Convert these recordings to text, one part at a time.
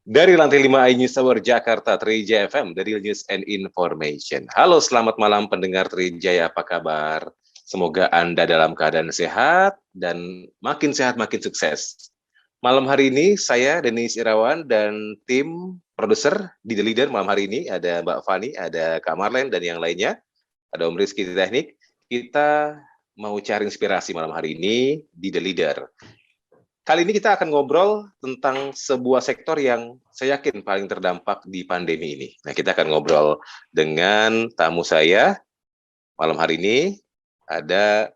Dari lantai 5 iNews Tower Jakarta, Trijaya FM, dari News and Information. Halo, selamat malam pendengar Trijaya, apa kabar? Semoga Anda dalam keadaan sehat dan makin sehat makin sukses. Malam hari ini saya Denis Irawan dan tim produser di The Leader malam hari ini ada Mbak Fani, ada Kak Marlen dan yang lainnya, ada Om Rizky di teknik. Kita mau cari inspirasi malam hari ini di The Leader. Kali ini kita akan ngobrol tentang sebuah sektor yang saya yakin paling terdampak di pandemi ini. Nah, kita akan ngobrol dengan tamu saya malam hari ini, ada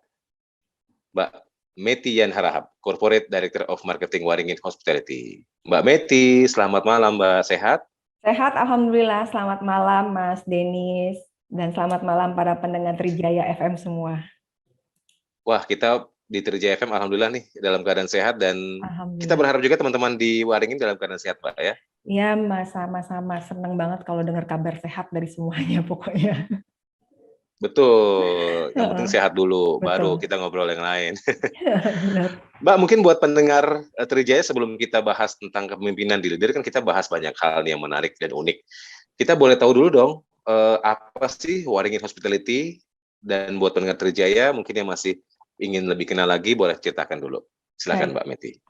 Mbak Meti Yan Harahap, Corporate Director of Marketing Waringin Hospitality. Mbak Meti, selamat malam Mbak, sehat? Sehat, Alhamdulillah. Selamat malam, Mas Denis. Dan selamat malam para pendengar Trijaya FM semua. Wah, kita di Trijaya FM, Alhamdulillah nih, dalam keadaan sehat. Dan kita Alhamdulillah. berharap juga teman-teman di Waringin dalam keadaan sehat, Pak, ya? Ya, Mas, sama-sama. Senang banget kalau dengar kabar sehat dari semuanya, pokoknya. Betul, yang penting sehat dulu, baru Betul. kita ngobrol yang lain. Benar. Mbak, mungkin buat pendengar Trijaya sebelum kita bahas tentang kepemimpinan di Leader, kan kita bahas banyak hal yang menarik dan unik. Kita boleh tahu dulu dong, apa sih Waringin Hospitality? Dan buat pendengar Trijaya, mungkin yang masih ingin lebih kenal lagi, boleh ceritakan dulu. Silakan Baik. Mbak Meti.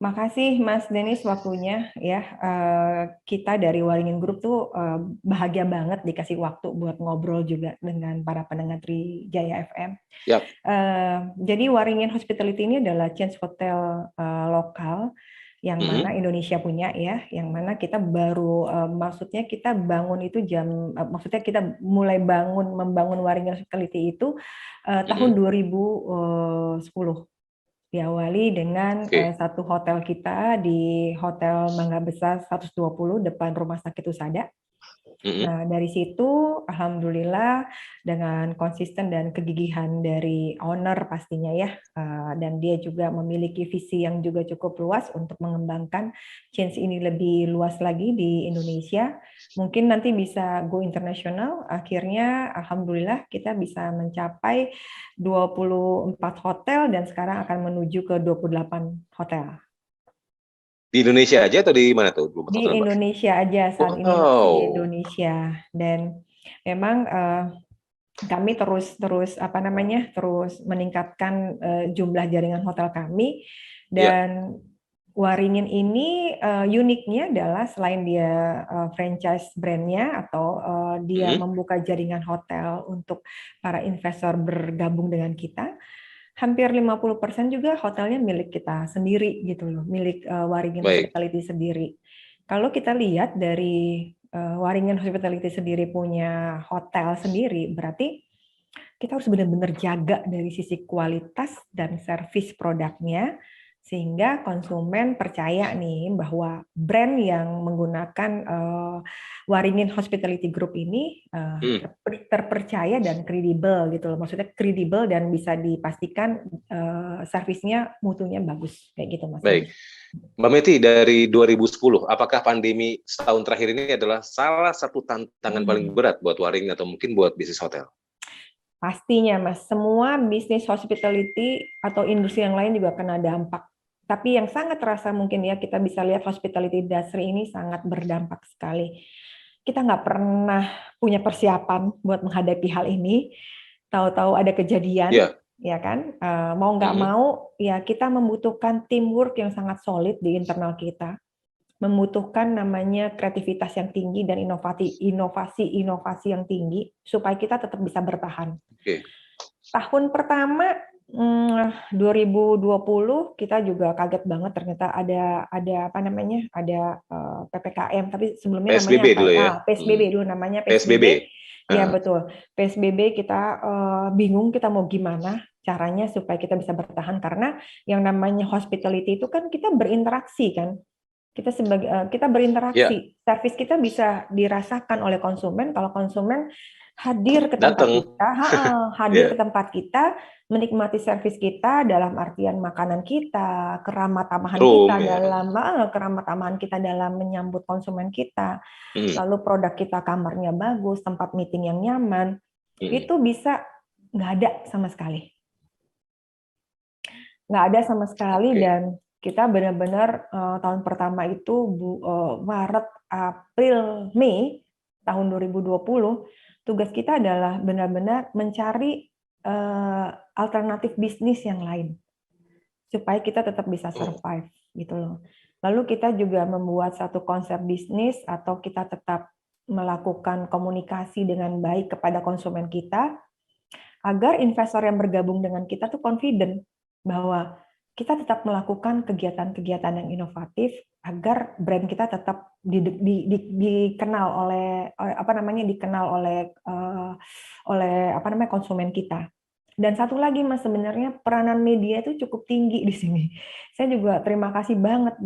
Makasih Mas Denis waktunya ya. Kita dari Waringin Group tuh bahagia banget dikasih waktu buat ngobrol juga dengan para pendengar Trijaya FM. Yap. Jadi Waringin Hospitality ini adalah chain hotel lokal yang mana Indonesia punya ya, yang mana kita baru maksudnya kita bangun itu maksudnya kita mulai membangun Waringin Hospitality itu tahun 2010. Diawali dengan satu hotel kita di Hotel Mangga Besar 120 depan Rumah Sakit Husada. Nah, dari situ alhamdulillah dengan konsisten dan kegigihan dari owner pastinya ya, dan dia juga memiliki visi yang juga cukup luas untuk mengembangkan chains ini lebih luas lagi di Indonesia. Mungkin nanti bisa go internasional. Akhirnya alhamdulillah kita bisa mencapai 24 hotel dan sekarang akan menuju ke 28 hotel. Di Indonesia aja atau di mana tuh? Di Indonesia aja, saat ini masih di Indonesia. Dan memang kami terus meningkatkan jumlah jaringan hotel kami. Dan Waringin ini uniknya adalah selain dia franchise brandnya atau dia membuka jaringan hotel untuk para investor bergabung dengan kita, hampir 50% juga hotelnya milik kita sendiri gitu loh, milik Waringin Hospitality sendiri. Kalau kita lihat dari Waringin Hospitality sendiri punya hotel sendiri, berarti kita harus benar-benar jaga dari sisi kualitas dan servis produknya, sehingga konsumen percaya nih bahwa brand yang menggunakan Waringin Hospitality Group ini terpercaya dan kredibel gitu loh. Maksudnya kredibel dan bisa dipastikan servisnya mutunya bagus kayak gitu Mas. Baik. Mbak Meti, dari 2010, apakah pandemi setahun terakhir ini adalah salah satu tantangan paling berat buat Waringin atau mungkin buat bisnis hotel? Pastinya Mas, semua bisnis hospitality atau industri yang lain juga kena dampak. Tapi yang sangat terasa mungkin ya, kita bisa lihat hospitality industry ini sangat berdampak sekali. Kita nggak pernah punya persiapan buat menghadapi hal ini. Tahu-tahu ada kejadian, ya kan? Mau nggak mau, ya kita membutuhkan teamwork yang sangat solid di internal kita. Membutuhkan namanya kreativitas yang tinggi dan inovasi yang tinggi supaya kita tetap bisa bertahan. Tahun pertama 2020 kita juga kaget banget ternyata ada PPKM, tapi sebelumnya PSBB namanya dulu ya. PSBB dulu namanya PSBB. Ya betul. PSBB kita bingung kita mau gimana caranya supaya kita bisa bertahan, karena yang namanya hospitality itu kan kita berinteraksi kan. Kita berinteraksi, servis kita bisa dirasakan oleh konsumen kalau konsumen hadir ke tempat kita, ke tempat kita, menikmati servis kita dalam artian makanan kita, keramah tamahan kita dalam menyambut konsumen kita, lalu produk kita kamarnya bagus, tempat meeting yang nyaman, itu bisa nggak ada sama sekali. Dan kita benar-benar tahun pertama itu Maret, April, Mei tahun 2020, tugas kita adalah benar-benar mencari alternatif bisnis yang lain supaya kita tetap bisa survive gitu loh. Lalu kita juga membuat satu konsep bisnis atau kita tetap melakukan komunikasi dengan baik kepada konsumen kita agar investor yang bergabung dengan kita tuh confident bahwa kita tetap melakukan kegiatan-kegiatan yang inovatif agar brand kita tetap dikenal oleh konsumen kita. Dan satu lagi Mas, sebenarnya peranan media itu cukup tinggi di sini. Saya juga terima kasih banget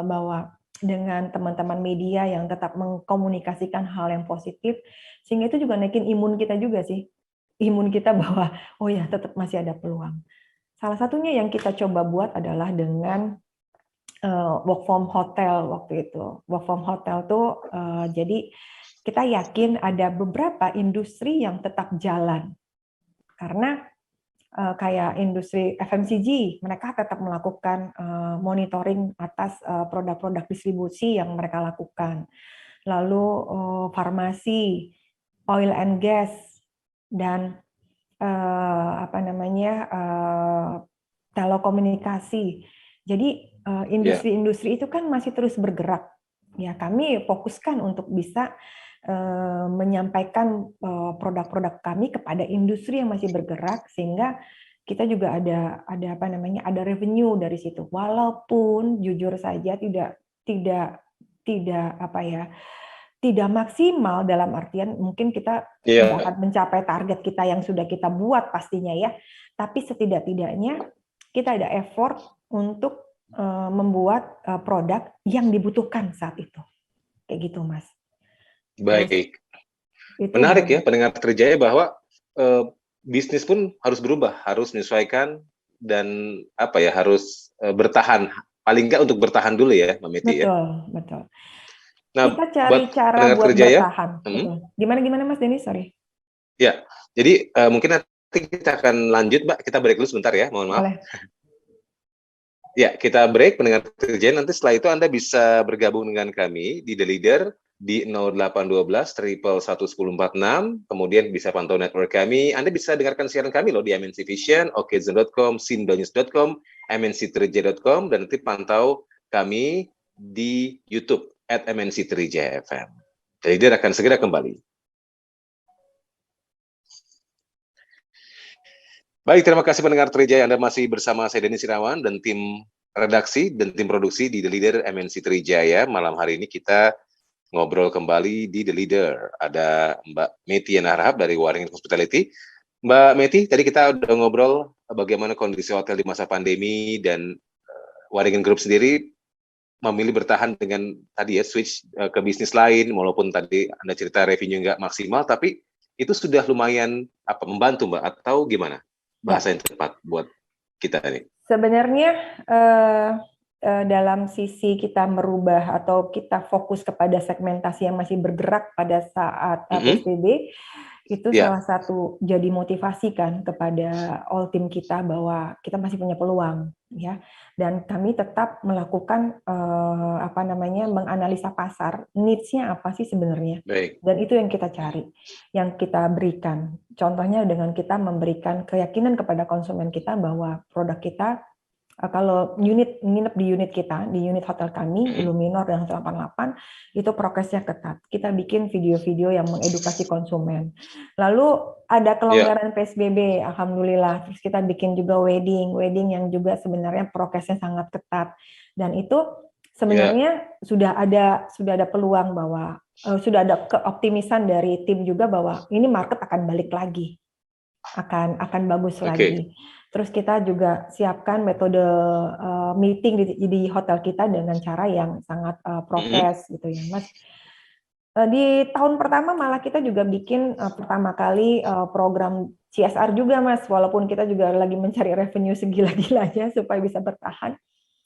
bahwa dengan teman-teman media yang tetap mengkomunikasikan hal yang positif, sehingga itu juga naikin imun kita juga sih. Imun kita bahwa, oh ya tetap masih ada peluang. Salah satunya yang kita coba buat adalah dengan work from hotel waktu itu. Work from hotel tuh jadi kita yakin ada beberapa industri yang tetap jalan. Karena kayak industri FMCG, mereka tetap melakukan monitoring atas produk-produk distribusi yang mereka lakukan. Lalu farmasi, oil and gas, dan telekomunikasi. Jadi industri-industri itu kan masih terus bergerak. Ya, kami fokuskan untuk bisa menyampaikan produk-produk kami kepada industri yang masih bergerak sehingga kita juga ada revenue dari situ. Walaupun jujur saja tidak maksimal dalam artian mungkin kita tidak akan mencapai target kita yang sudah kita buat pastinya ya. Tapi setidak-tidaknya kita ada effort untuk membuat produk yang dibutuhkan saat itu. Kayak gitu, Mas. Baik. Menarik ya pendengar Trijaya bahwa bisnis pun harus berubah, harus menyesuaikan dan harus bertahan. Paling enggak untuk bertahan dulu ya, Mbak Meti ya. Betul. Nah, kita cari cara buat bertahan. Gimana Mas Denny? Sorry. Ya, jadi mungkin nanti kita akan lanjut, Mbak. Kita break dulu sebentar ya, mohon maaf. Boleh. Ya, kita break pendengar Trijaya. Nanti setelah itu Anda bisa bergabung dengan kami di The Leader di 0812 111 1046, kemudian bisa pantau network kami. Anda bisa dengarkan siaran kami loh di MNC Vision, okezone.com, sindonews.com, mnctrijaya.com, dan nanti pantau kami di YouTube @MNC Trijaya FM. The Leader akan segera kembali. Baik, terima kasih pendengar Trijaya. Anda masih bersama saya Denny Sirawan dan tim redaksi dan tim produksi di The Leader MNC Trijaya. Malam hari ini kita ngobrol kembali di The Leader. Ada Mbak Meti Yana Harahap dari Waringin Hospitality. Mbak Meti, tadi kita udah ngobrol bagaimana kondisi hotel di masa pandemi dan Waringin Group sendiri memilih bertahan dengan tadi ya switch ke bisnis lain, walaupun tadi Anda cerita revenue nggak maksimal, tapi itu sudah lumayan membantu Mbak, atau gimana bahasa yang tepat buat kita ini? Sebenarnya dalam sisi kita merubah atau kita fokus kepada segmentasi yang masih bergerak pada saat PSBB, itu salah satu jadi motivasi kan kepada all team kita bahwa kita masih punya peluang ya, dan kami tetap melakukan menganalisa pasar, needs-nya apa sih sebenarnya. Baik. Dan itu yang kita cari, yang kita berikan. Contohnya dengan kita memberikan keyakinan kepada konsumen kita bahwa produk kita, kalau nginep di unit kita, di unit hotel kami, Luminor dan 188, itu prokesnya ketat. Kita bikin video-video yang mengedukasi konsumen. Lalu ada kelonggaran PSBB, alhamdulillah. Terus kita bikin juga wedding yang juga sebenarnya prokesnya sangat ketat. Dan itu sebenarnya sudah ada peluang bahwa sudah ada keoptimisan dari tim juga bahwa ini market akan balik lagi, akan bagus lagi. Terus kita juga siapkan metode meeting di hotel kita dengan cara yang sangat prokes gitu ya, Mas. Di tahun pertama malah kita juga bikin pertama kali program CSR juga, Mas. Walaupun kita juga lagi mencari revenue segila-gilanya supaya bisa bertahan.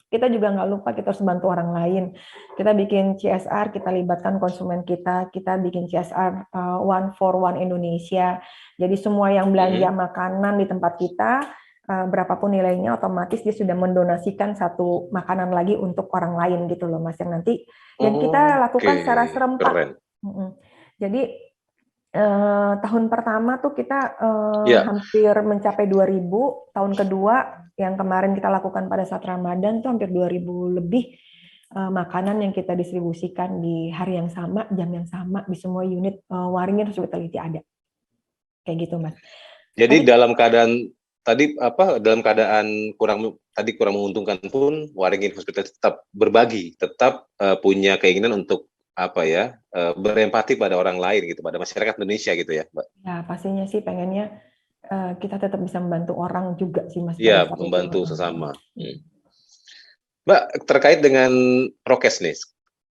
Kita juga nggak lupa kita harus bantu orang lain. Kita bikin CSR, kita libatkan konsumen kita bikin CSR One for One Indonesia. Jadi semua yang belanja makanan di tempat kita, berapapun nilainya, otomatis dia sudah mendonasikan satu makanan lagi untuk orang lain gitu loh Mas, yang nanti yang kita Oke, lakukan secara serempak. keren. Jadi tahun pertama tuh kita Ya, hampir mencapai 2.000, tahun kedua yang kemarin kita lakukan pada saat Ramadan tuh hampir 2.000 lebih makanan yang kita distribusikan di hari yang sama, jam yang sama di semua unit Waringin Hospitality ada. Kayak gitu, Mas. jadi Nanti dalam keadaan dalam keadaan kurang menguntungkan pun Waringin Hospital tetap berbagi, tetap punya keinginan untuk berempati pada orang lain gitu, pada masyarakat Indonesia gitu ya, Mbak. ya pastinya sih pengennya kita tetap bisa membantu orang juga sih Mas pada Iya, saat itu. membantu sesama. Mbak, terkait dengan prokes nih,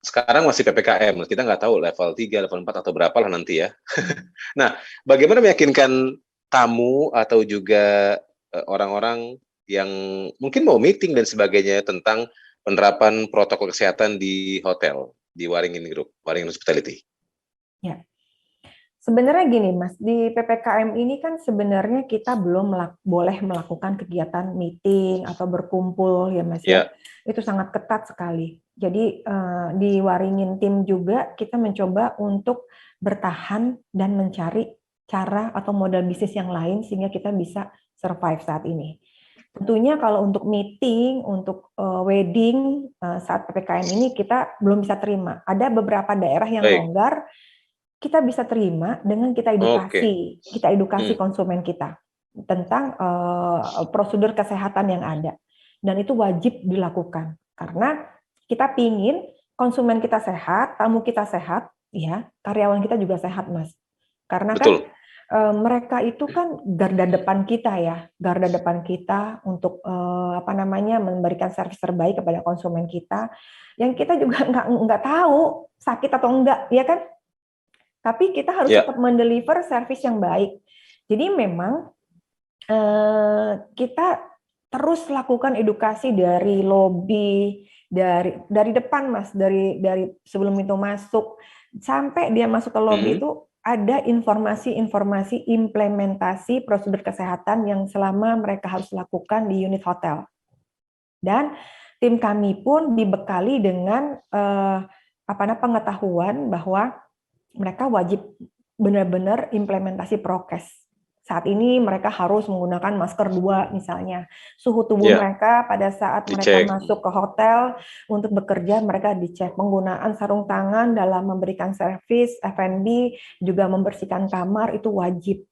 sekarang masih PPKM, kita nggak tahu level 3, level 4 atau berapa lah nanti ya. Nah, bagaimana meyakinkan tamu atau juga orang-orang yang mungkin mau meeting dan sebagainya tentang penerapan protokol kesehatan di hotel, di Waringin Group, Waringin Hospitality? Ya. Sebenarnya gini Mas, di PPKM ini kan sebenarnya kita belum boleh melakukan kegiatan meeting atau berkumpul ya Mas ya. Ya, Itu sangat ketat sekali. Jadi di Waringin tim juga kita mencoba untuk bertahan dan mencari cara atau modal bisnis yang lain sehingga kita bisa survive saat ini. Tentunya kalau untuk meeting, untuk wedding saat PPKM ini kita belum bisa terima. Ada beberapa daerah yang baik. longgar, kita bisa terima dengan Oke. kita edukasi konsumen kita tentang prosedur kesehatan yang ada, dan itu wajib dilakukan karena kita pingin konsumen kita sehat, tamu kita sehat, ya karyawan kita juga sehat Mas, karena kan Betul. mereka itu kan garda depan kita ya, garda depan kita untuk memberikan servis terbaik kepada konsumen kita, yang kita juga nggak tahu sakit atau enggak, ya kan? Tapi kita harus Ya, tetap mendeliver service yang baik. Jadi memang kita terus lakukan edukasi dari lobby, dari depan Mas, dari sebelum itu masuk sampai dia masuk ke lobby itu ada informasi-informasi implementasi prosedur kesehatan yang selama mereka harus lakukan di unit hotel. Dan tim kami pun dibekali dengan pengetahuan bahwa mereka wajib benar-benar implementasi prokes. Saat ini mereka harus menggunakan masker 2 misalnya. Suhu tubuh ya, mereka pada saat mereka dicek. masuk ke hotel untuk bekerja, mereka dicek. Penggunaan sarung tangan dalam memberikan servis, F&B, juga membersihkan kamar itu wajib.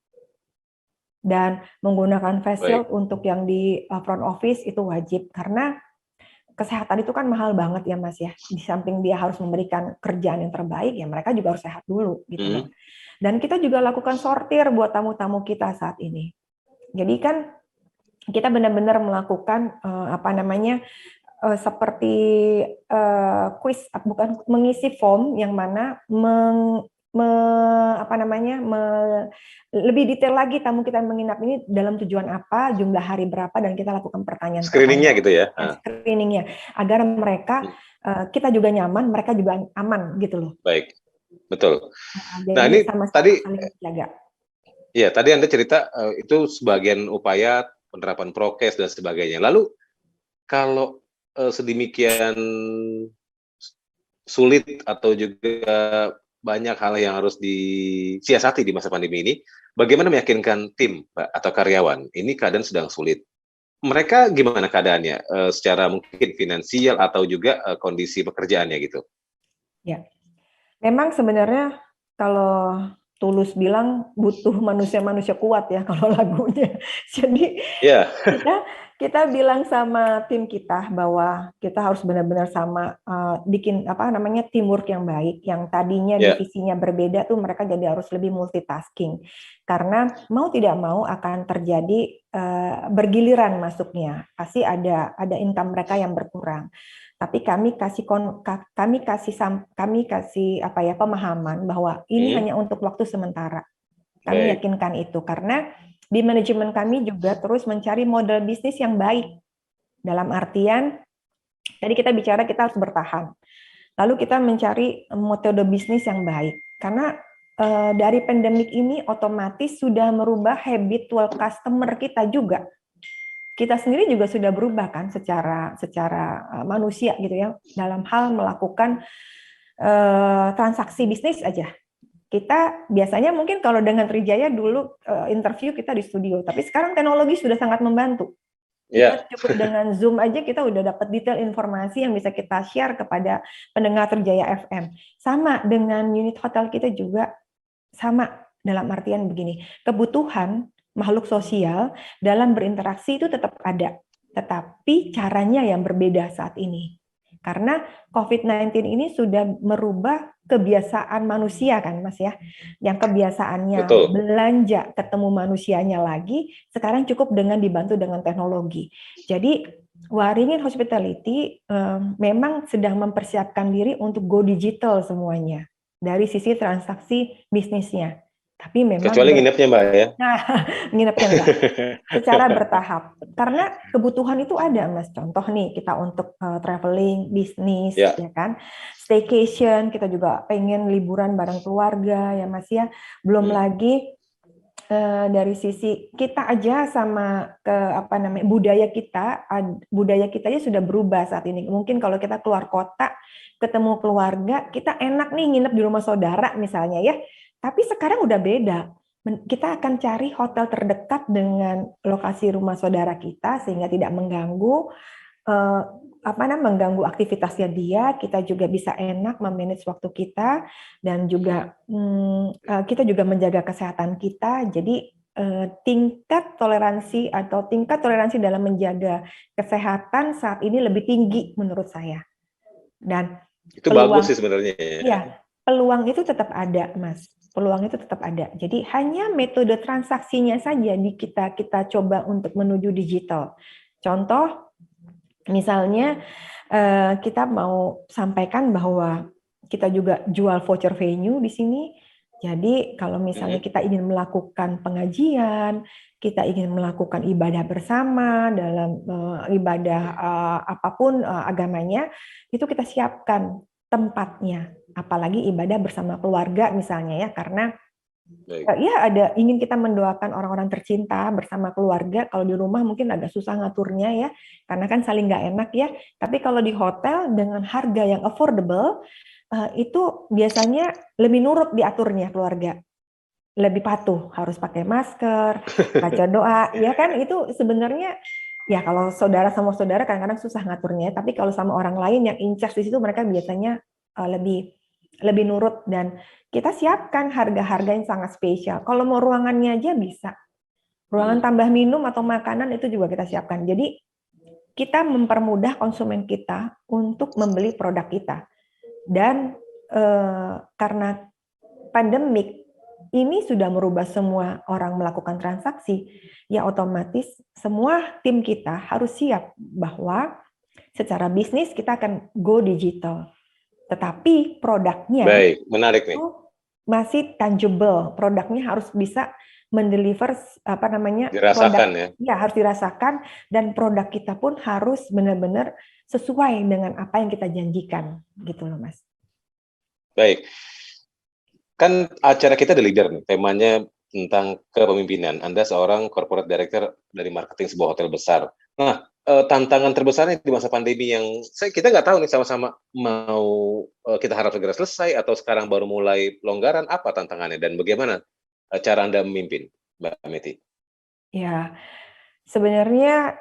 Dan menggunakan face shield Baik. untuk yang di front office itu wajib. Karena kesehatan itu kan mahal banget ya Mas ya. Di samping dia harus memberikan kerjaan yang terbaik, ya mereka juga harus sehat dulu gitu loh. Dan kita juga lakukan sortir buat tamu-tamu kita saat ini. Jadi kan kita benar-benar melakukan seperti quiz, bukan mengisi form yang mana lebih detail lagi tamu kita yang menginap ini dalam tujuan apa, jumlah hari berapa, dan kita lakukan Screeningnya pertanyaan-pertanyaan gitu ya. screeningnya agar mereka kita juga nyaman, mereka juga aman gitu loh. Baik, betul. Jadi Nah, ini sama-sama tadi saling jaga. ya, tadi Anda cerita itu sebagian upaya penerapan prokes dan sebagainya. Lalu kalau sedemikian sulit atau juga banyak hal yang harus disiasati di masa pandemi ini, bagaimana meyakinkan tim, Pak, atau karyawan? Ini keadaan sedang sulit. Mereka gimana keadaannya? Secara mungkin finansial atau juga kondisi pekerjaannya gitu? Ya, memang sebenarnya kalau Tulus bilang butuh manusia-manusia kuat ya kalau lagunya. Jadi Ya, kita bilang sama tim kita bahwa kita harus benar-benar sama bikin teamwork yang baik. Yang tadinya ya, divisinya berbeda tuh mereka jadi harus lebih multitasking. Karena mau tidak mau akan terjadi bergiliran masuknya. Pasti ada income mereka yang berkurang. Tapi kami kasih pemahaman bahwa ini hanya untuk waktu sementara. Kami baik. yakinkan itu karena di manajemen kami juga terus mencari model bisnis yang baik. Dalam artian tadi kita bicara kita harus bertahan. Lalu kita mencari metode bisnis yang baik karena dari pandemik ini otomatis sudah merubah habitual customer kita juga. kita sendiri juga sudah berubah kan secara manusia gitu ya, dalam hal melakukan transaksi bisnis aja. Kita biasanya mungkin kalau dengan Trijaya dulu interview kita di studio, tapi sekarang teknologi sudah sangat membantu. Kita cukup dengan Zoom aja kita udah dapat detail informasi yang bisa kita share kepada pendengar Trijaya FM. Sama dengan unit hotel kita juga sama, dalam artian begini, kebutuhan makhluk sosial dalam berinteraksi itu tetap ada, tetapi caranya yang berbeda saat ini. Karena COVID-19 ini sudah merubah kebiasaan manusia kan Mas ya. Yang kebiasaannya belanja ketemu manusianya lagi, sekarang cukup dengan dibantu dengan teknologi. Jadi Waringin Hospitality memang sedang mempersiapkan diri untuk go digital semuanya dari sisi transaksi bisnisnya. Tapi memang kecuali nginepnya Mbak ya. Nah, nginepnya enggak. Secara bertahap. Karena kebutuhan itu ada, Mas. Contoh nih, kita untuk traveling, bisnis, ya kan. Staycation, kita juga pengen liburan bareng keluarga, ya Mas ya. Belum lagi dari sisi kita aja sama budaya kita aja sudah berubah saat ini. Mungkin kalau kita keluar kota, ketemu keluarga, kita enak nih nginep di rumah saudara misalnya ya. Tapi sekarang udah beda. Kita akan cari hotel terdekat dengan lokasi rumah saudara kita sehingga tidak mengganggu mengganggu aktivitasnya dia. Kita juga bisa enak memanage waktu kita dan juga kita juga menjaga kesehatan kita. Jadi tingkat toleransi dalam menjaga kesehatan saat ini lebih tinggi menurut saya. Dan itu bagus sih sebenarnya. Iya, peluang itu tetap ada, Mas. Peluang itu tetap ada. Jadi hanya metode transaksinya saja kita coba untuk menuju digital. Contoh, misalnya kita mau sampaikan bahwa kita juga jual voucher venue di sini. Jadi kalau misalnya kita ingin melakukan pengajian, kita ingin melakukan ibadah bersama dalam ibadah apapun agamanya, itu kita siapkan tempatnya. Apalagi ibadah bersama keluarga misalnya ya, karena ingin kita mendoakan orang-orang tercinta bersama keluarga. Kalau di rumah mungkin agak susah ngaturnya ya, karena kan saling nggak enak ya. Tapi kalau di hotel dengan harga yang affordable, itu biasanya lebih nurut diaturnya keluarga. Lebih patuh, harus pakai masker, baca doa, ya kan itu sebenarnya. Ya kalau saudara sama saudara kadang-kadang susah ngaturnya, tapi kalau sama orang lain yang in charge di situ mereka biasanya lebih nurut dan kita siapkan harga-harga yang sangat spesial. Kalau mau ruangannya aja bisa. Ruangan tambah minum atau makanan itu juga kita siapkan. Jadi kita mempermudah konsumen kita untuk membeli produk kita. Dan karena pandemik ini sudah merubah semua orang melakukan transaksi, ya otomatis semua tim kita harus siap bahwa secara bisnis kita akan go digital. Tetapi produknya menarik nih. Masih tangible. Produknya harus bisa mendeliver dirasakan produk, ya harus dirasakan, dan produk kita pun harus benar-benar sesuai dengan apa yang kita janjikan, gitu loh Mas. Baik. Kan acara kita The Leader nih, temanya tentang kepemimpinan. Anda seorang corporate director dari marketing sebuah hotel besar. Nah, tantangan terbesarnya di masa pandemi yang kita nggak tahu nih sama-sama mau kita harap segera selesai atau sekarang baru mulai pelonggaran, apa tantangannya dan bagaimana cara Anda memimpin, Mbak Meti? Ya, sebenarnya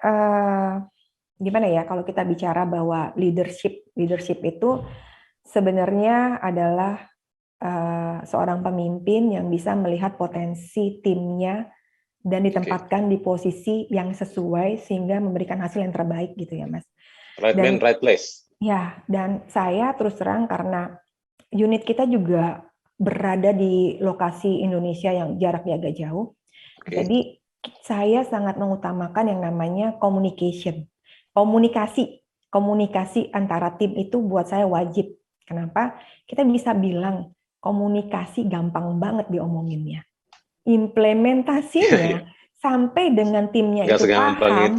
gimana ya kalau kita bicara bahwa leadership itu sebenarnya adalah seorang pemimpin yang bisa melihat potensi timnya dan ditempatkan di posisi yang sesuai sehingga memberikan hasil yang terbaik gitu ya Mas. Right man, right place. Ya, dan saya terus terang karena unit kita juga berada di lokasi Indonesia yang jaraknya agak jauh. Jadi saya sangat mengutamakan yang namanya communication. Komunikasi antara tim itu buat saya wajib. Kenapa? Kita bisa bilang komunikasi gampang banget diomonginnya. Implementasinya sampai dengan timnya itu paham,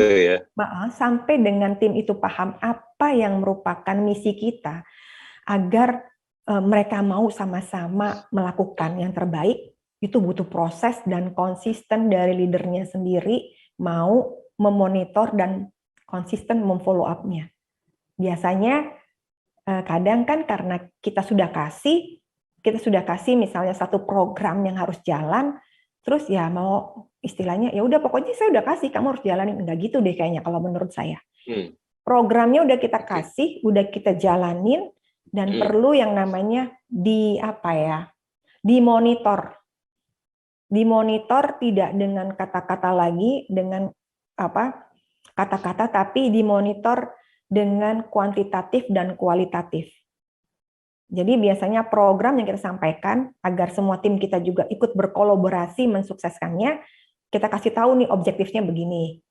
sampai dengan tim itu paham apa yang merupakan misi kita, agar mereka mau sama-sama melakukan yang terbaik, itu butuh proses dan konsisten dari leadernya sendiri, mau memonitor dan konsisten memfollow up-nya. Biasanya kadang kan karena kita sudah kasih misalnya satu program yang harus jalan, terus ya mau istilahnya ya udah pokoknya saya udah kasih, kamu harus jalanin. Enggak gitu deh kayaknya kalau menurut saya. Programnya udah kita kasih, udah kita jalanin, dan perlu yang namanya dimonitor. Dimonitor tidak dengan kata-kata lagi, dengan kata-kata, tapi dimonitor dengan kuantitatif dan kualitatif. Jadi biasanya program yang kita sampaikan agar semua tim kita juga ikut berkolaborasi mensukseskannya, kita kasih tahu nih objektifnya begini.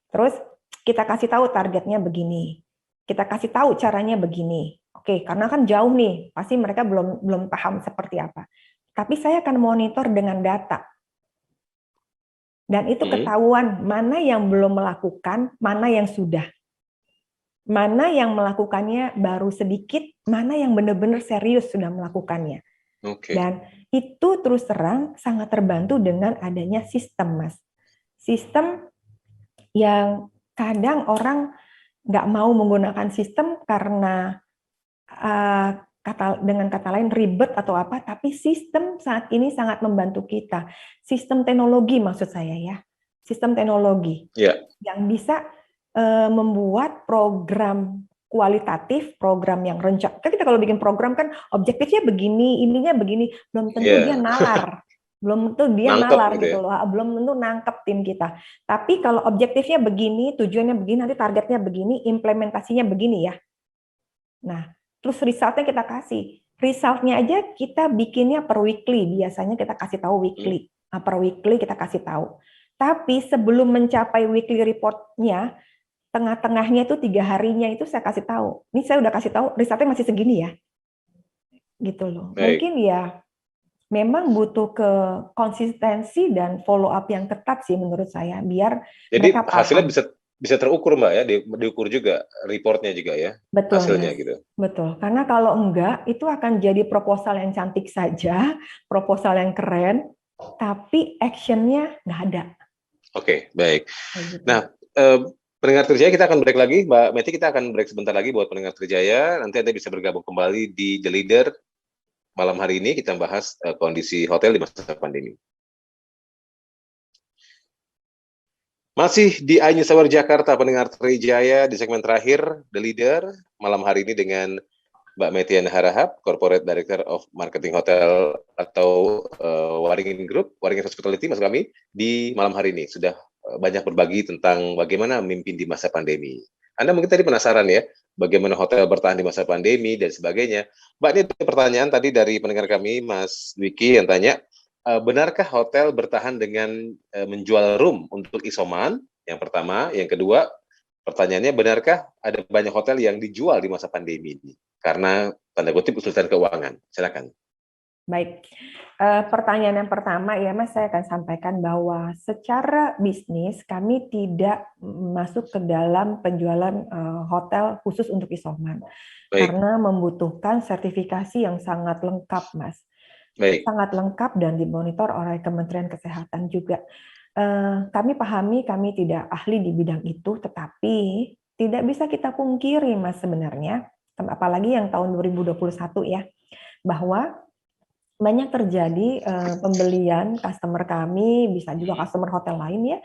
Terus kita kasih tahu targetnya begini. Kita kasih tahu caranya begini. Oke, karena kan jauh nih, pasti mereka belum paham seperti apa. Tapi saya akan monitor dengan data. Dan itu ketahuan mana yang belum melakukan, mana yang sudah. Mana yang melakukannya baru sedikit, mana yang benar-benar serius sudah melakukannya. Dan itu terus terang sangat terbantu dengan adanya sistem, Mas. Sistem yang kadang orang nggak mau menggunakan sistem karena dengan kata lain ribet atau apa, tapi sistem saat ini sangat membantu kita. Sistem teknologi maksud saya ya, sistem teknologi yang bisa membuat program kualitatif, program yang rencana. Kan kita kalau bikin program kan objektifnya begini, ininya begini, belum tentu dia nalar. Belum tentu dia nalar gitu loh, belum tentu nangkep tim kita. Tapi kalau objektifnya begini, tujuannya begini, nanti targetnya begini, implementasinya begini ya. Nah, terus resultnya kita kasih. Resultnya aja kita bikinnya per weekly, biasanya kita kasih tahu weekly. Per weekly kita kasih tahu. Tapi sebelum mencapai weekly report-nya, tengah-tengahnya itu 3 harinya itu saya kasih tahu. Ini saya udah kasih tahu, resultnya masih segini ya. Gitu loh. Mungkin ya memang butuh ke konsistensi dan follow up yang ketat sih menurut saya, biar jadi mereka paham. Hasilnya bisa terukur Mbak ya, diukur juga reportnya juga ya. Betul, hasilnya Mas. gitu. Betul, karena kalau enggak itu akan jadi proposal yang cantik saja, proposal yang keren, tapi actionnya nggak ada. Oke, baik. Gitu. Nah, pendengar Trijaya kita akan break lagi, Mbak Meti, kita akan break sebentar lagi buat pendengar Trijaya. Nanti Anda bisa bergabung kembali di The Leader. Malam hari ini kita bahas kondisi hotel di masa pandemi. Masih di iNews Hour Jakarta, pendengar Trijaya, di segmen terakhir, The Leader, malam hari ini dengan Mbak Metian Harahap, Corporate Director of Marketing Hotel atau Waringin Group, Waringin Hospitality, maksud kami, di malam hari ini. Sudah banyak berbagi tentang bagaimana memimpin di masa pandemi. Anda mungkin tadi penasaran ya, bagaimana hotel bertahan di masa pandemi dan sebagainya. Mbak, ini ada pertanyaan tadi dari pendengar kami, Mas Wiki, yang tanya, benarkah hotel bertahan dengan menjual room untuk isoman? Yang pertama. Yang kedua, pertanyaannya, benarkah ada banyak hotel yang dijual di masa pandemi ini? Karena, tanda kutip, kesulitan keuangan. Silakan. Baik. Pertanyaan yang pertama ya Mas, saya akan sampaikan bahwa secara bisnis kami tidak masuk ke dalam penjualan hotel khusus untuk isoman. Baik. Karena membutuhkan sertifikasi yang sangat lengkap, Mas. Baik. Sangat lengkap dan dimonitor oleh Kementerian Kesehatan juga. Kami pahami kami tidak ahli di bidang itu, tetapi tidak bisa kita pungkiri Mas sebenarnya, apalagi yang tahun 2021 ya, bahwa banyak terjadi pembelian customer kami, bisa juga customer hotel lain ya,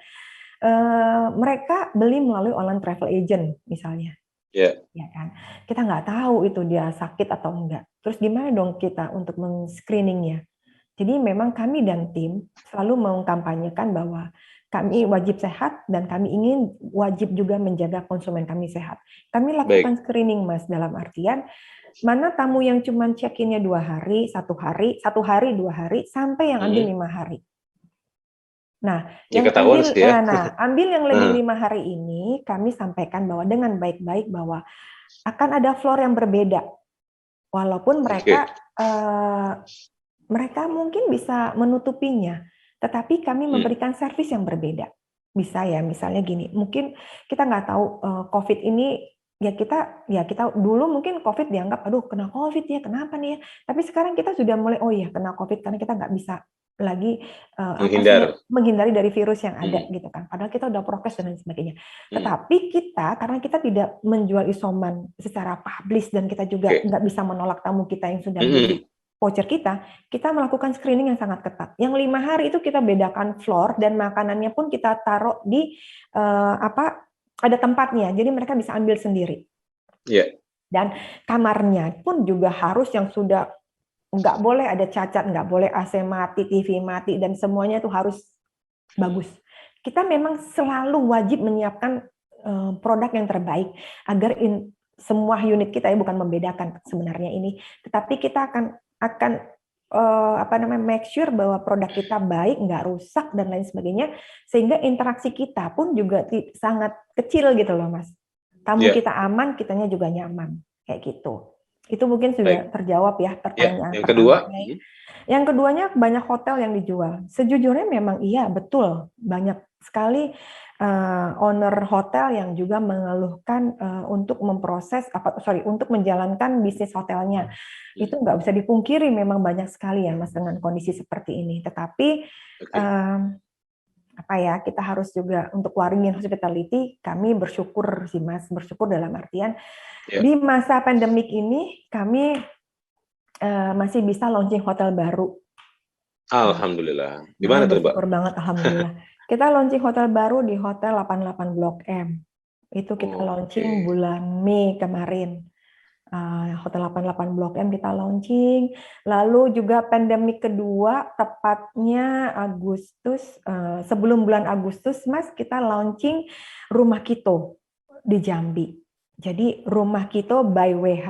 mereka beli melalui online travel agent misalnya. Ya kan, kita nggak tahu itu dia sakit atau enggak. Terus gimana dong kita untuk men-screeningnya? Jadi memang kami dan tim selalu mengkampanyekan bahwa kami wajib sehat dan kami ingin wajib juga menjaga konsumen kami sehat. Kami lakukan screening Mas, dalam artian mana tamu yang cuma check-in-nya 2 hari, 1 hari, 1 hari, 2 hari, sampai yang ambil 5 hari. Nah, yang ambil yang lebih 5 hari ini, kami sampaikan bahwa dengan baik-baik bahwa akan ada floor yang berbeda. Walaupun mereka mungkin bisa menutupinya, tetapi kami memberikan servis yang berbeda. Bisa ya, misalnya gini, mungkin kita nggak tahu COVID ini, ya kita dulu mungkin COVID dianggap, aduh kena COVID ya, kenapa nih ya? Tapi sekarang kita sudah mulai, oh ya kena COVID karena kita nggak bisa lagi menghindar. menghindari dari virus yang ada gitu kan. Padahal kita udah prokes dan lain sebagainya. Tetapi karena kita tidak menjual isoman secara publish dan kita juga nggak bisa menolak tamu kita yang sudah beli voucher kita melakukan screening yang sangat ketat. Yang 5 hari itu kita bedakan floor dan makanannya pun kita taruh di ada tempatnya, jadi mereka bisa ambil sendiri. Dan kamarnya pun juga harus yang sudah nggak boleh ada cacat, nggak boleh AC mati, TV mati, dan semuanya itu harus bagus. Kita memang selalu wajib menyiapkan produk yang terbaik agar semua unit kita bukan membedakan sebenarnya ini, tetapi kita akan make sure bahwa produk kita baik, nggak rusak dan lain sebagainya, sehingga interaksi kita pun juga sangat kecil gitu loh, Mas. Tamu kita aman, kitanya juga nyaman, kayak gitu. Itu mungkin sudah terjawab ya pertanyaan yang kedua. Yang keduanya banyak hotel yang dijual. Sejujurnya memang iya, betul. Banyak sekali owner hotel yang juga mengeluhkan untuk untuk menjalankan bisnis hotelnya. Itu nggak bisa dipungkiri, memang banyak sekali ya Mas dengan kondisi seperti ini. Tetapi kita harus juga untuk Waringin Hospitality, kami bersyukur sih Mas, bersyukur dalam artian di masa pandemik ini kami masih bisa launching hotel baru. Alhamdulillah. Gimana tuh, Mbak? Bersyukur banget, alhamdulillah. Kita launching hotel baru di Hotel 88 Blok M. Itu kita launching bulan Mei kemarin. Hotel 88 Blok M kita launching. Lalu juga pandemik kedua, tepatnya Agustus, sebelum bulan Agustus, Mas, kita launching Rumah Kito di Jambi. Jadi Rumah Kito by WH.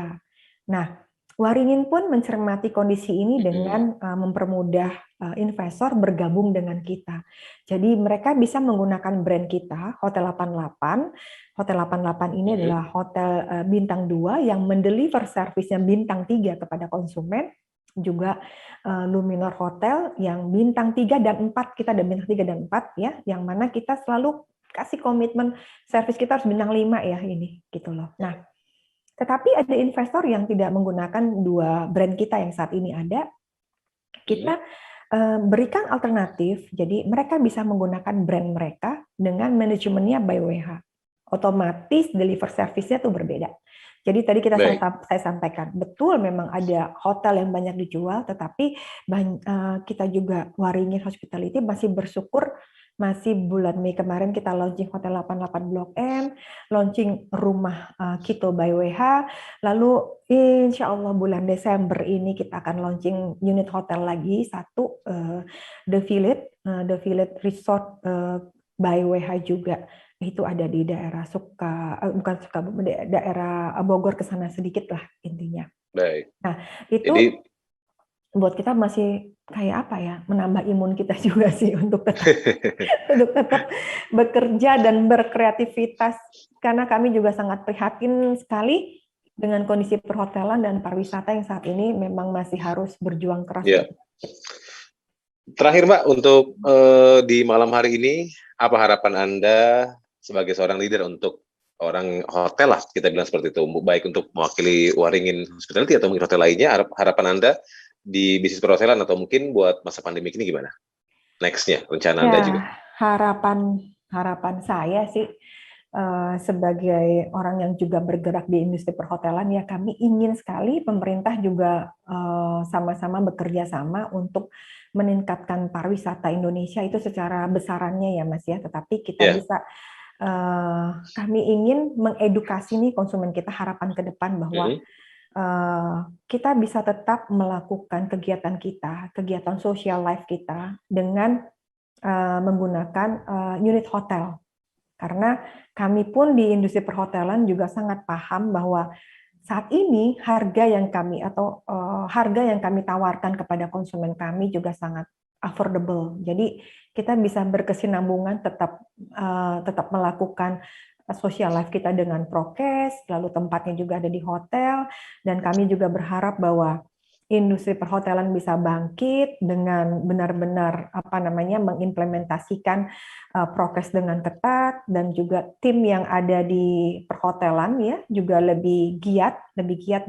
Nah, Waringin pun mencermati kondisi ini dengan mempermudah investor bergabung dengan kita. Jadi mereka bisa menggunakan brand kita, Hotel 88. Hotel 88 ini adalah hotel bintang 2 yang mendeliver servisnya bintang 3 kepada konsumen. Juga Luminor Hotel yang bintang 3 dan 4, kita ada bintang 3 dan 4 ya, yang mana kita selalu kasih komitmen servis kita harus bintang 5 ya ini gitu loh. Nah, tetapi ada investor yang tidak menggunakan dua brand kita yang saat ini ada. Kita berikan alternatif, jadi mereka bisa menggunakan brand mereka dengan manajemennya by WH. Otomatis deliver service-nya tuh berbeda. Jadi tadi saya sampaikan, betul memang ada hotel yang banyak dijual, tetapi kita juga Waringin Hospitality masih bersyukur, masih bulan Mei kemarin kita launching Hotel 88 Blok M, launching Rumah Kito by WH, lalu insya Allah bulan Desember ini kita akan launching unit hotel lagi, satu The Village Resort by WH juga. Itu ada di daerah daerah Bogor ke sana sedikit lah intinya. Baik. Nah, itu buat kita masih kayak apa ya, menambah imun kita juga sih untuk tetap bekerja dan berkreativitas, karena kami juga sangat prihatin sekali dengan kondisi perhotelan dan pariwisata yang saat ini memang masih harus berjuang keras. Terakhir Mbak, untuk di malam hari ini, apa harapan Anda sebagai seorang leader untuk orang hotel lah, kita bilang seperti itu, baik untuk mewakili Waringin Hospitality atau mungkin hotel lainnya, harapan Anda di bisnis perhotelan atau mungkin buat masa pandemi ini gimana? Next-nya, rencana Anda juga. Harapan saya sih sebagai orang yang juga bergerak di industri perhotelan, ya kami ingin sekali pemerintah juga sama-sama bekerja sama untuk meningkatkan pariwisata Indonesia itu secara besarannya ya Mas ya, tetapi kita bisa kami ingin mengedukasi nih konsumen kita, harapan ke depan bahwa kita bisa tetap melakukan kegiatan kita, kegiatan social life kita dengan menggunakan unit hotel. Karena kami pun di industri perhotelan juga sangat paham bahwa saat ini harga yang kami tawarkan kepada konsumen kami juga sangat affordable. Jadi kita bisa berkesinambungan, tetap melakukan social life kita dengan prokes, lalu tempatnya juga ada di hotel, dan kami juga berharap bahwa industri perhotelan bisa bangkit dengan benar-benar mengimplementasikan prokes dengan ketat, dan juga tim yang ada di perhotelan ya juga lebih giat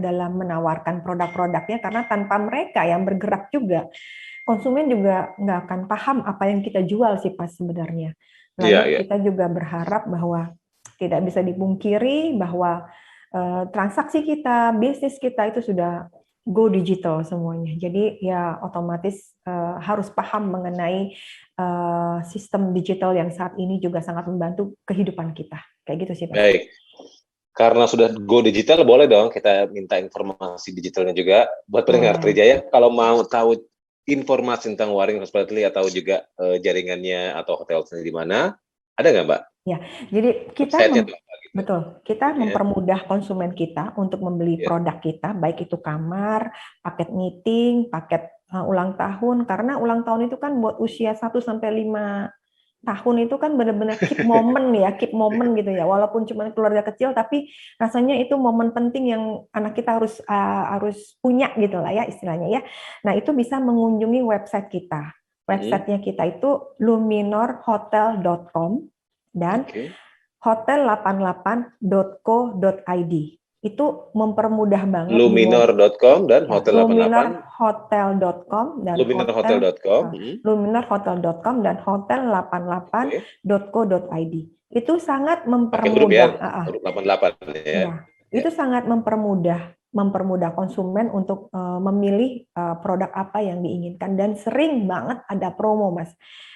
dalam menawarkan produk-produknya, karena tanpa mereka yang bergerak juga konsumen juga nggak akan paham apa yang kita jual sih Pas sebenarnya. Iya, Lalu iya. kita juga berharap bahwa tidak bisa dipungkiri bahwa transaksi kita, bisnis kita itu sudah go digital semuanya. Jadi ya otomatis harus paham mengenai sistem digital yang saat ini juga sangat membantu kehidupan kita. Kayak gitu sih, Pak. Baik. Karena sudah go digital, boleh dong kita minta informasi digitalnya juga buat pendengar Boleh. Trijaya. Kalau mau tahu informasi tentang Waring Hospitality atau juga jaringannya atau hotelnya di mana, ada nggak, Mbak? Ya, jadi Website-nya tuh apa gitu? betul, kita Ya, mempermudah konsumen kita untuk membeli ya. produk kita, baik itu kamar, paket meeting, paket ulang tahun, karena ulang tahun itu kan buat usia 1 sampai 5 tahun itu kan benar-benar keep moment ya, keep moment gitu ya. Walaupun cuma keluarga kecil, tapi rasanya itu momen penting yang anak kita harus punya gitu lah ya istilahnya ya. Nah itu bisa mengunjungi website kita. Websitenya kita itu luminorhotel.com dan hotel88.co.id. Itu mempermudah banget Luminor.com dan ya, hotel88. luminorhotel.com dan Luminorhotel.com. luminorhotel.com dan hotel88.co.id. Itu sangat Pakai huruf ya, mempermudah. huruf 88 ya. Ya, itu sangat mempermudah konsumen untuk memilih produk apa yang diinginkan dan sering banget ada promo, Mas.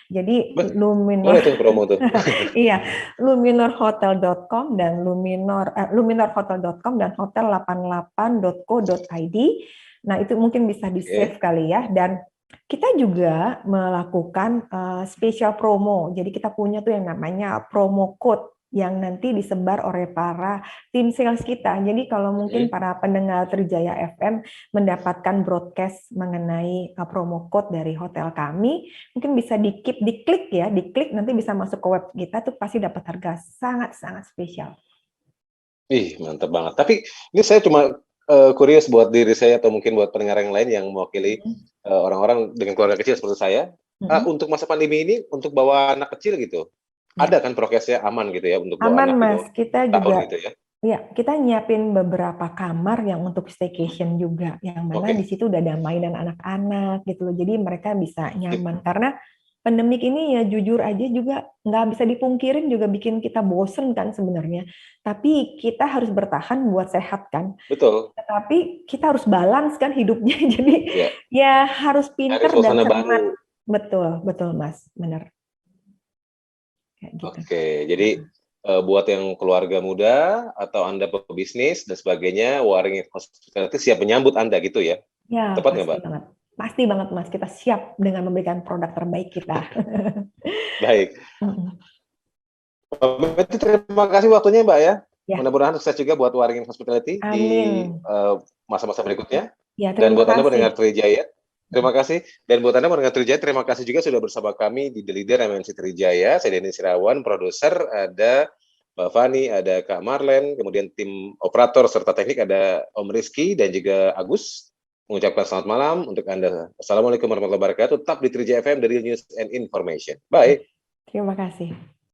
Jadi Boleh tuh promo tuh. iya, luminorhotel.com dan luminorhotel.com dan hotel88.co.id. Nah, itu mungkin bisa di-save kali ya. Dan kita juga melakukan special promo. Jadi kita punya tuh yang namanya promo code yang nanti disebar oleh para tim sales kita. Jadi kalau mungkin para pendengar Trijaya FM mendapatkan broadcast mengenai promo code dari hotel kami, mungkin bisa diklik ya, diklik nanti bisa masuk ke web kita tuh pasti dapat harga sangat-sangat spesial. Ih, mantap banget. Tapi ini saya cuma curious buat diri saya atau mungkin buat pendengar yang lain yang mewakili orang-orang dengan keluarga kecil seperti saya. Untuk masa pandemi ini, untuk bawa anak kecil gitu, ada kan prokesnya aman gitu ya untuk bawa aman, anak Mas. Kita juga gitu ya? ya, kita nyiapin beberapa kamar yang untuk staycation juga, yang mana di situ udah ada mainan anak-anak gitu loh. Jadi mereka bisa nyaman karena pandemik ini ya jujur aja juga nggak bisa dipungkirin juga bikin kita bosen kan sebenarnya. Tapi kita harus bertahan buat sehat kan. Betul. Tapi kita harus balance kan hidupnya. Jadi ya harus pinter dan cermat. Betul, betul Mas, benar. Gitu. Oke, jadi buat yang keluarga muda atau Anda pebisnis dan sebagainya, Waring Hospitality siap menyambut Anda gitu ya? Ya, tepat nggak, Pak? Banget. Pasti banget, Mas. Kita siap dengan memberikan produk terbaik kita. Baik. Terima kasih waktunya, Mbak ya. Mudah-mudahan sukses juga buat Waring Hospitality di masa-masa berikutnya. Ya, dan buat Anda pendengar Trijaya, terima kasih. Dan buat Anda pendengar Trijaya, terima kasih juga sudah bersama kami di The Leader MNC Trijaya. Saya Denny Sirawan, produser, ada Mbak Fani, ada Kak Marlen, kemudian tim operator serta teknik ada Om Rizky dan juga Agus. Mengucapkan selamat malam untuk Anda. Assalamualaikum warahmatullahi wabarakatuh. Tetap di Trijaya FM, The Real News and Information. Bye. Terima kasih.